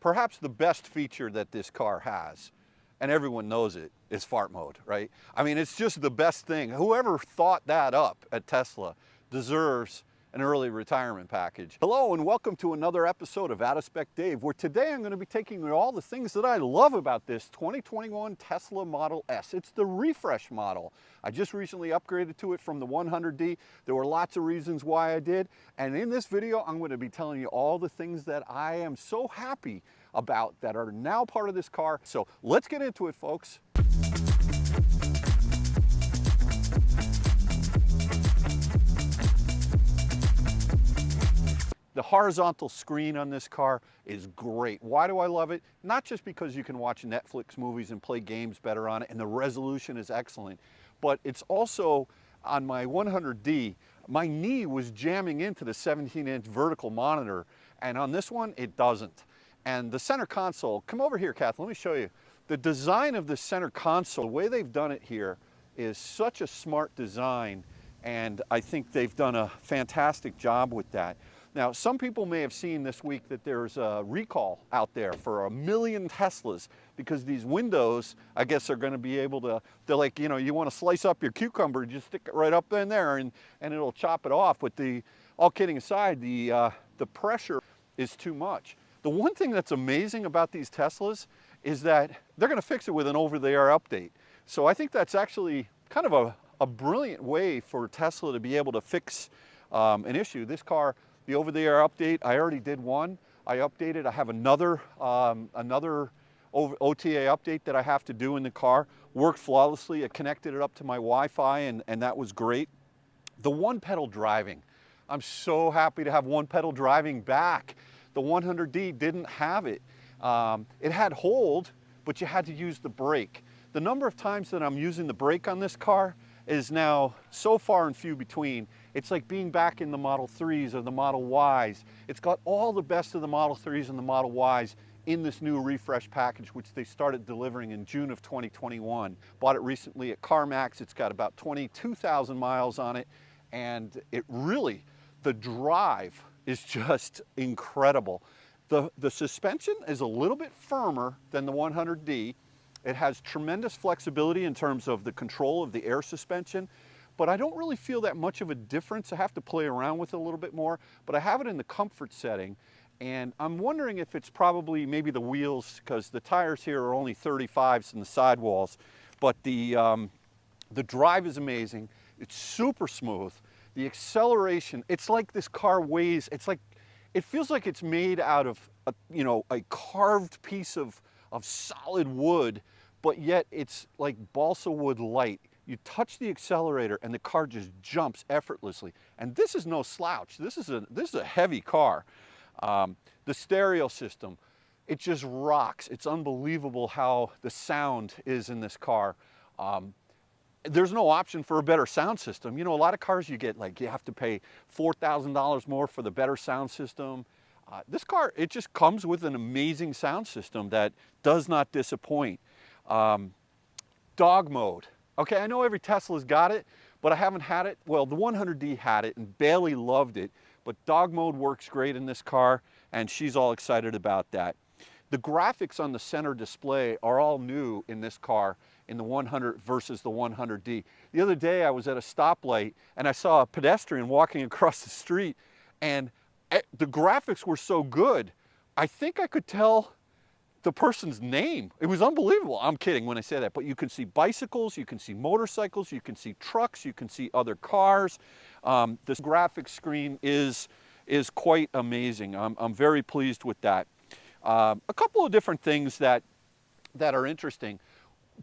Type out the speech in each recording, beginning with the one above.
perhaps the best feature that this car has, and everyone knows it, is fart mode, right? I mean, it's just the best thing. Whoever thought that up at Tesla deserves an early retirement package. Hello and welcome to another episode of Out of Spec Dave, where today I'm going to be taking you all the things that I love about this 2021 Tesla Model S. It's the refresh model. I just recently upgraded to it from the 100D. There were lots of reasons why I did, and in this video I'm going to be telling you all the things that I am so happy about that are now part of this car. So let's get into it, folks. The horizontal screen on this car is great. Why do I love it? Not just because you can watch Netflix movies and play games better on it and the resolution is excellent, but it's also on my 100D, my knee was jamming into the 17-inch vertical monitor, and on this one it doesn't. And the center console, come over here, Kath, let me show you. The design of the center console, the way they've done it here is such a smart design, and I think they've done a fantastic job with that. Now, some people may have seen this week that there's a recall out there for 1 million Teslas because these windows, I guess, are going to be able to, they're like, you know, you want to slice up your cucumber, just stick it right up in there and it'll chop it off. But all kidding aside, the pressure is too much. The one thing that's amazing about these Teslas is that they're going to fix it with an over-the-air update. So I think that's actually kind of a brilliant way for Tesla to be able to fix an issue. This car, the over-the-air update, I already did one. I updated. I have another OTA update that I have to do in the car. Worked flawlessly. I connected it up to my Wi-Fi, and that was great. The one-pedal driving. I'm so happy to have one-pedal driving back. The 100D didn't have it. It had hold, but you had to use the brake. The number of times that I'm using the brake on this car is now so far and few between. It's like being back in the Model 3s or the Model Ys. It's got all the best of the Model 3s and the Model Ys in this new refresh package, which they started delivering in June of 2021. Bought it recently at Carmax. It's got about 22,000 miles on it, and it really, the drive is just incredible. The suspension is a little bit firmer than the 100D. It has tremendous flexibility in terms of the control of the air suspension, but I don't really feel that much of a difference. I have to play around with it a little bit more, but I have it in the comfort setting, and I'm wondering if it's probably maybe the wheels, because the tires here are only 35s in the sidewalls, but the drive is amazing. It's super smooth. The acceleration, it's like this car weighs, it feels like it's made out of a carved piece of solid wood, but yet it's like balsa wood light. You touch the accelerator and the car just jumps effortlessly. And this is no slouch. This is a heavy car. The stereo system, it just rocks. It's unbelievable how the sound is in this car. There's no option for a better sound system. You know, a lot of cars you get, like, you have to pay $4,000 more for the better sound system. This car, it just comes with an amazing sound system that does not disappoint. Dog mode. Okay, I know every Tesla's got it, but I haven't had it. Well, the 100D had it and Bailey loved it, but dog mode works great in this car, and she's all excited about that. The graphics on the center display are all new in this car in the 100 versus the 100D. The other day I was at a stoplight and I saw a pedestrian walking across the street, and the graphics were so good, I think I could tell the person's name. It was unbelievable. I'm kidding when I say that, but you can see bicycles, you can see motorcycles, you can see trucks, you can see other cars. This graphics screen is quite amazing. I'm very pleased with that. A couple of different things that are interesting.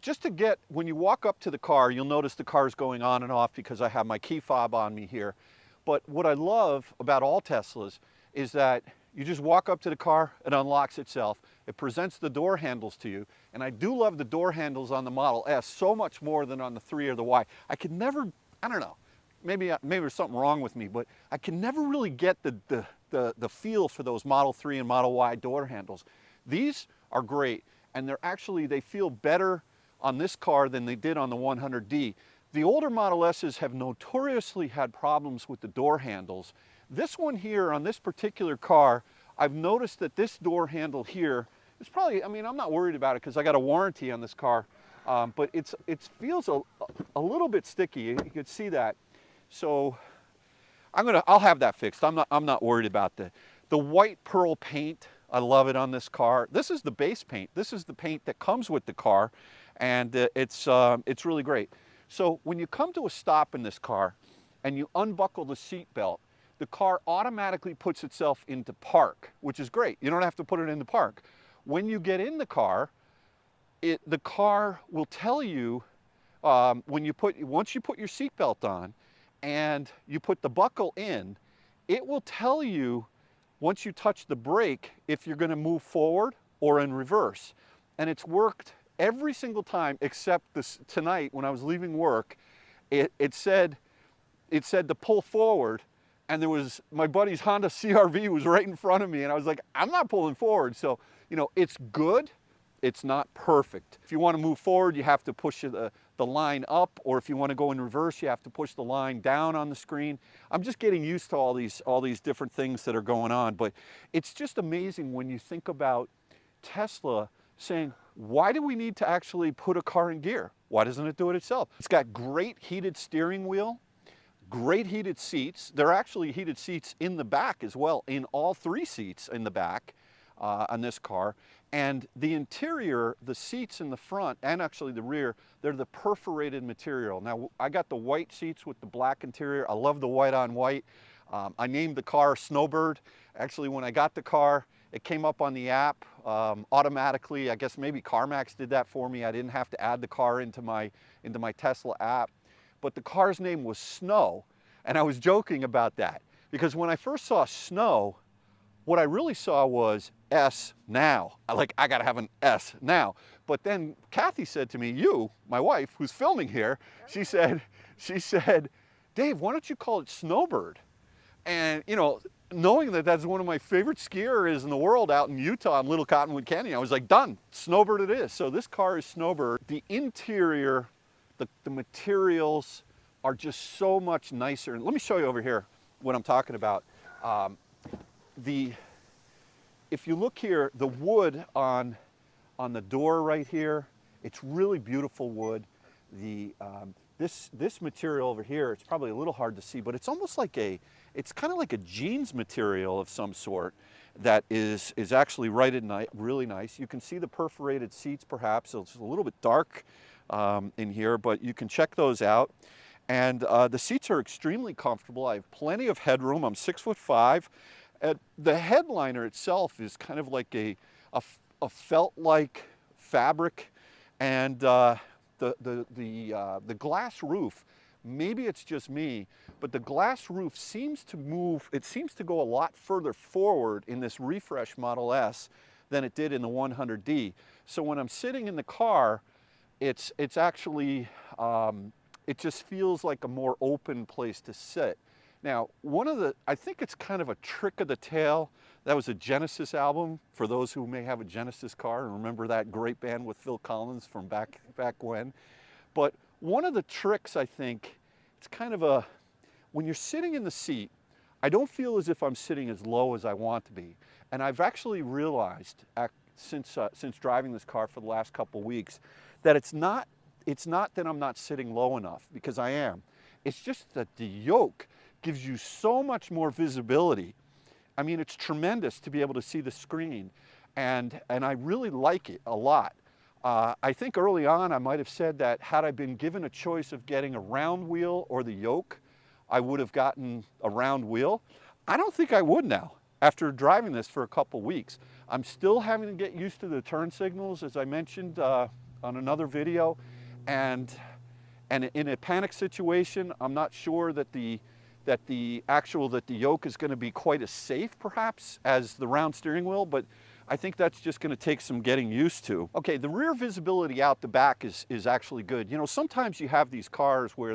Just to get, when you walk up to the car, you'll notice the car's going on and off because I have my key fob on me here. But what I love about all Teslas is that you just walk up to the car, it unlocks itself, it presents the door handles to you, and I do love the door handles on the Model S so much more than on the 3 or the Y. I could never, I don't know, maybe there's something wrong with me, but I can never really get the feel for those Model 3 and Model Y door handles. These are great, and they feel better on this car than they did on the 100D. The older Model S's have notoriously had problems with the door handles. This one here on this particular car, I've noticed that this door handle here is probably, I mean, I'm not worried about it because I got a warranty on this car, but it feels a little bit sticky. You could see that. So I'll have that fixed. I'm not worried about the white pearl paint. I love it on this car. This is the base paint. This is the paint that comes with the car, and it's really great. So when you come to a stop in this car and you unbuckle the seat belt, the car automatically puts itself into park, which is great. You don't have to put it in the park. When you get in the car, the car will tell you once you put your seat belt on and you put the buckle in, it will tell you once you touch the brake if you're going to move forward or in reverse. And it's worked every single time except tonight when I was leaving work. It said to pull forward, and there was my buddy's Honda CR-V was right in front of me, and I was like, I'm not pulling forward. So, you know, it's good. It's not perfect. If you want to move forward, you have to push the line up, or if you want to go in reverse, you have to push the line down on the screen. I'm just getting used to all these different things that are going on, but it's just amazing when you think about Tesla saying, why do we need to actually put a car in gear? Why doesn't it do it itself? It's got great heated steering wheel, great heated seats. There are actually heated seats in the back as well, in all 3 seats in the back on this car. And the interior, the seats in the front and actually the rear, they're the perforated material. Now, I got the white seats with the black interior. I love the white on white. I named the car Snowbird. Actually, when I got the car, it came up on the app automatically. I guess maybe Carmax did that for me. I didn't have to add the car into my Tesla app. But the car's name was Snow, and I was joking about that because when I first saw Snow, what I really saw was S now. I gotta have an S now. But then Kathy said to me, my wife, who's filming here, she said, Dave, why don't you call it Snowbird? And you know, knowing that that's one of my favorite ski areas in the world out in Utah in Little Cottonwood Canyon, I was like, done, Snowbird it is. So this car is Snowbird. The interior, the materials are just so much nicer. And let me show you over here what I'm talking about. If you look here, the wood on the door right here, it's really beautiful wood. This material over here, it's probably a little hard to see, but it's almost like it's kind of like a jeans material of some sort that is actually really nice. You can see the perforated seats perhaps, so it's a little bit dark in here, but you can check those out. And the seats are extremely comfortable. I have plenty of headroom. I'm 6'5". The headliner itself is kind of like a felt-like fabric, and the glass roof, maybe it's just me, but the glass roof seems to move, it seems to go a lot further forward in this refresh Model S than it did in the 100D. So when I'm sitting in the car, it's actually, it just feels like a more open place to sit. Now, I think it's kind of a trick of the tail. That was a Genesis album, for those who may have a Genesis car and remember that great band with Phil Collins from back when. But one of the tricks, I think, it's kind of when you're sitting in the seat, I don't feel as if I'm sitting as low as I want to be. And I've actually realized since driving this car for the last couple weeks that it's not that I'm not sitting low enough, because I am. It's just that the yoke gives you so much more visibility. I mean, it's tremendous to be able to see the screen, and I really like it a lot. I think early on I might have said that had I been given a choice of getting a round wheel or the yoke, I would have gotten a round wheel. I don't think I would now, after driving this for a couple weeks. I'm still having to get used to the turn signals, as I mentioned on another video, and in a panic situation, I'm not sure that the yoke is going to be quite as safe, perhaps, as the round steering wheel, but I think that's just going to take some getting used to. Okay, the rear visibility out the back is actually good. You know, sometimes you have these cars where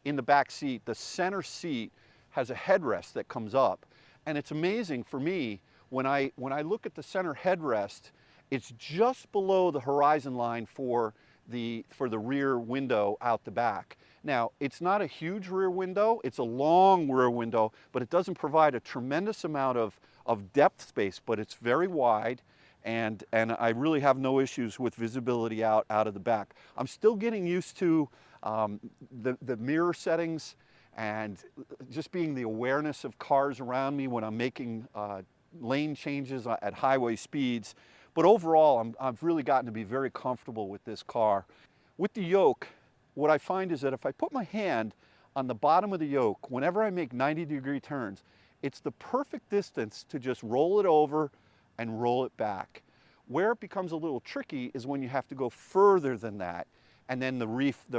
in the back seat, the center seat has a headrest that comes up, and it's amazing for me when I look at the center headrest, it's just below the horizon line for the rear window out the back. Now, it's not a huge rear window, it's a long rear window, but it doesn't provide a tremendous amount of of depth space, but it's very wide, and I really have no issues with visibility out of the back. I'm still getting used to the mirror settings and just being the awareness of cars around me when I'm making lane changes at highway speeds. But overall, I've really gotten to be very comfortable with this car. With the yoke, what I find is that if I put my hand on the bottom of the yoke, whenever I make 90-degree turns, it's the perfect distance to just roll it over and roll it back. Where it becomes a little tricky is when you have to go further than that, and then the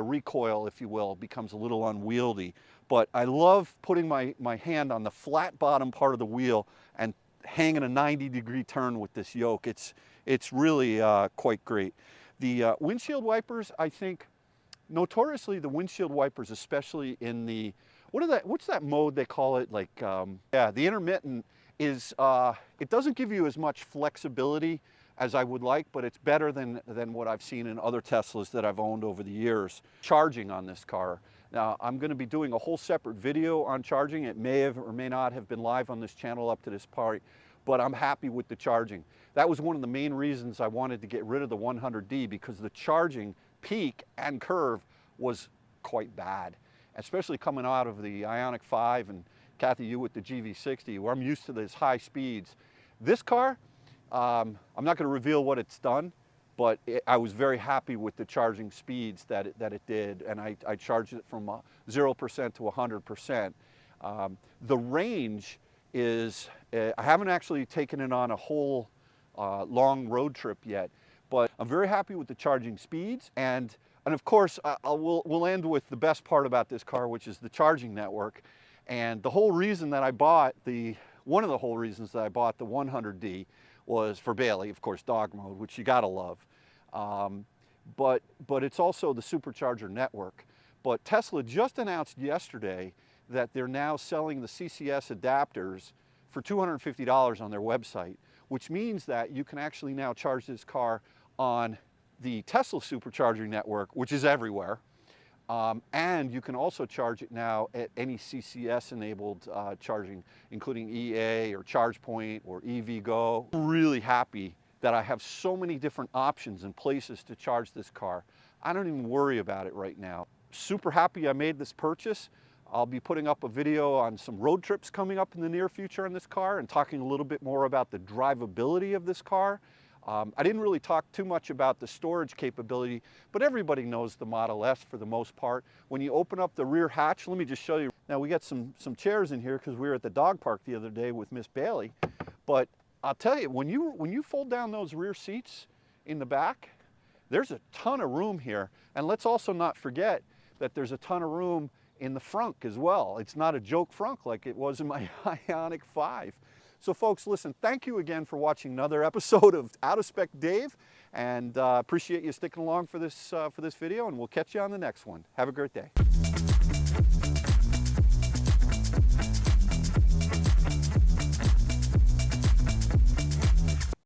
recoil, if you will, becomes a little unwieldy. But I love putting my hand on the flat bottom part of the wheel and hanging a 90-degree turn with this yoke. It's really quite great. The windshield wipers, I think, notoriously the windshield wipers, especially in the, what's that mode they call it? Like, yeah, the intermittent is, it doesn't give you as much flexibility as I would like, but it's better than what I've seen in other Teslas that I've owned over the years. Charging on this car. Now, I'm going to be doing a whole separate video on charging. It may have or may not have been live on this channel up to this point, but I'm happy with the charging. That was one of the main reasons I wanted to get rid of the 100D, because the charging peak and curve was quite bad, especially coming out of the Ioniq 5 and Kathy, you with the GV60, where I'm used to these high speeds. This car, I'm not going to reveal what it's done, but I was very happy with the charging speeds that it did, and I charged it from 0% to 100%. The range is, I haven't actually taken it on a whole long road trip yet, but I'm very happy with the charging speeds, and of course we'll end with the best part about this car, which is the charging network. And the whole reason that I bought one of the whole reasons that I bought the 100D was for Bailey, of course, dog mode, which you gotta love. But it's also the supercharger network. But Tesla just announced yesterday that they're now selling the CCS adapters for $250 on their website, which means that you can actually now charge this car on the Tesla supercharger network, which is everywhere. And you can also charge it now at any CCS-enabled charging, including EA or ChargePoint or EVgo. I'm really happy that I have so many different options and places to charge this car. I don't even worry about it right now. Super happy I made this purchase. I'll be putting up a video on some road trips coming up in the near future on this car and talking a little bit more about the drivability of this car. I didn't really talk too much about the storage capability, but everybody knows the Model S for the most part. When you open up the rear hatch, let me just show you. Now we got some chairs in here because we were at the dog park the other day with Miss Bailey. But I'll tell you, when you fold down those rear seats in the back, there's a ton of room here. And let's also not forget that there's a ton of room in the frunk as well. It's not a joke frunk like it was in my Ioniq 5. So folks, listen, thank you again for watching another episode of Out of Spec Dave, and appreciate you sticking along for this video, and we'll catch you on the next one. Have a great day.